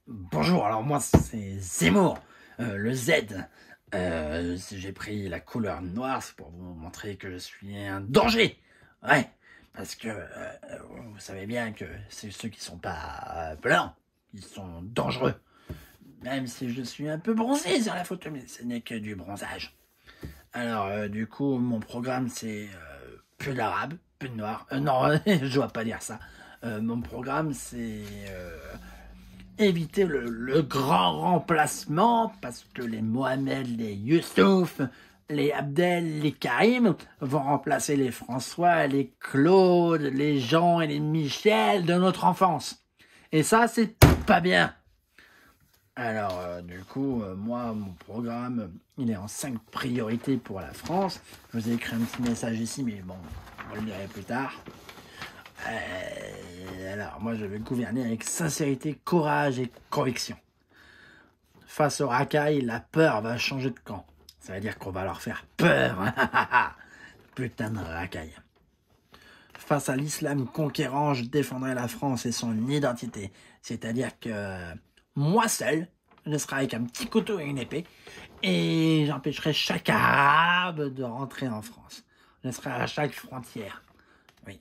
Bonjour, alors moi c'est Zemmour, le Z. Si j'ai pris la couleur noire, c'est pour vous montrer que je suis un danger. Ouais, parce que vous savez bien que c'est ceux qui sont pas blancs, ils sont dangereux. Même si je suis un peu bronzé sur la photo, mais ce n'est que du bronzage. Alors du coup, mon programme c'est peu d'arabe, peu de noir. Non, je dois pas dire ça. Mon programme c'est éviter le grand remplacement parce que les Mohamed, les Youssouf, les Abdel, les Karim vont remplacer les François, les Claude, les Jean et les Michel de notre enfance. Et ça, c'est pas bien. Alors, du coup, moi, mon programme, il est en 5 priorités pour la France. Je vous ai écrit un petit message ici, mais bon, on le dirai plus tard. Alors, moi, je vais gouverner avec sincérité, courage et conviction. Face aux racailles, la peur va changer de camp. Ça veut dire qu'on va leur faire peur. Putain de racailles. Face à l'islam conquérant, je défendrai la France et son identité. C'est-à-dire que moi seul, je serai avec un petit couteau et une épée, et j'empêcherai chaque arabe de rentrer en France. Je serai à chaque frontière. Oui.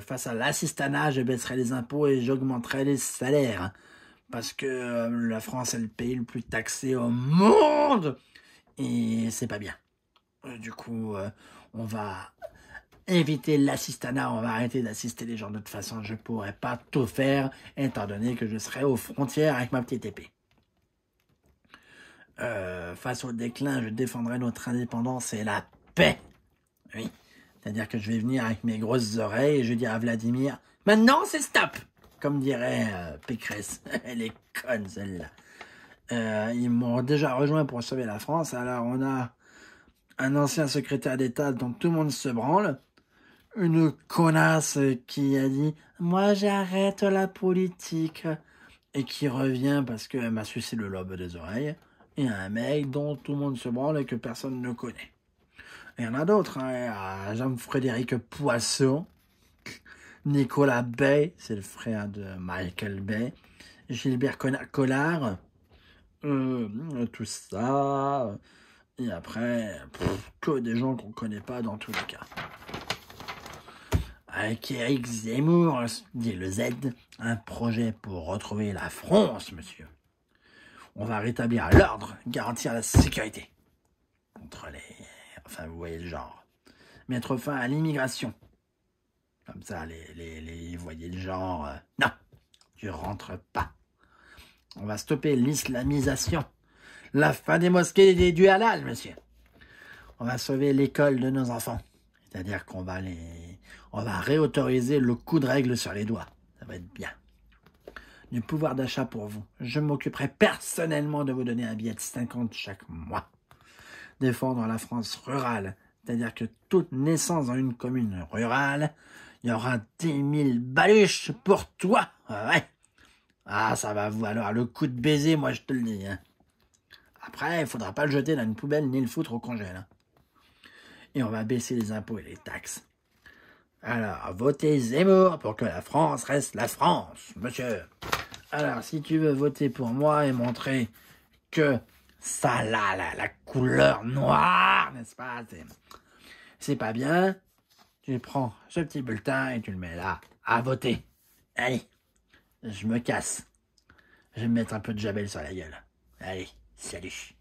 Face à l'assistanat, je baisserai les impôts et j'augmenterai les salaires. Parce que la France est le pays le plus taxé au monde. Et c'est pas bien. Du coup, on va éviter l'assistanat. On va arrêter d'assister les gens. De toute façon, je pourrais pas tout faire, étant donné que je serai aux frontières avec ma petite épée. Face au déclin, je défendrai notre indépendance et la paix. Oui. C'est-à-dire que je vais venir avec mes grosses oreilles et je dis à Vladimir, maintenant c'est stop, comme dirait Pécresse. Elle est conne celle-là. Ils m'ont déjà rejoint pour sauver la France. Alors on a un ancien secrétaire d'État dont tout le monde se branle, une connasse qui a dit moi j'arrête la politique et qui revient parce qu'elle m'a sucé le lobe des oreilles, et un mec dont tout le monde se branle et que personne ne connaît. Il y en a d'autres, hein. Jean-Frédéric Poisson, Nicolas Bay, c'est le frère de Michael Bay, Gilbert Collard, tout ça, et après, que des gens qu'on connaît pas dans tous les cas. Avec Éric Zemmour, dit le Z, un projet pour retrouver la France, monsieur. On va rétablir l'ordre, garantir la sécurité contre les... Enfin, vous voyez le genre. Mettre fin à l'immigration. Comme ça, vous voyez le genre. Non, tu rentres pas. On va stopper l'islamisation. La fin des mosquées et du halal, monsieur. On va sauver l'école de nos enfants. C'est-à-dire qu'on va on va réautoriser le coup de règle sur les doigts. Ça va être bien. Du pouvoir d'achat pour vous. Je m'occuperai personnellement de vous donner un billet de 50 chaque mois. Défendre la France rurale. C'est-à-dire que toute naissance dans une commune rurale, il y aura 10 000 baluches pour toi. Ouais. Ah, ça va vous valoir le coup de baiser, moi je te le dis. Hein. Après, il faudra pas le jeter dans une poubelle ni le foutre au congèle. Hein. Et on va baisser les impôts et les taxes. Alors, votez Zemmour pour que la France reste la France, monsieur. Alors, si tu veux voter pour moi et montrer que ça, là, la couleur noire, n'est-ce pas, c'est pas bien, tu prends ce petit bulletin et tu le mets là, à voter. Allez, je me casse. Je vais me mettre un peu de Jabel sur la gueule. Allez, salut.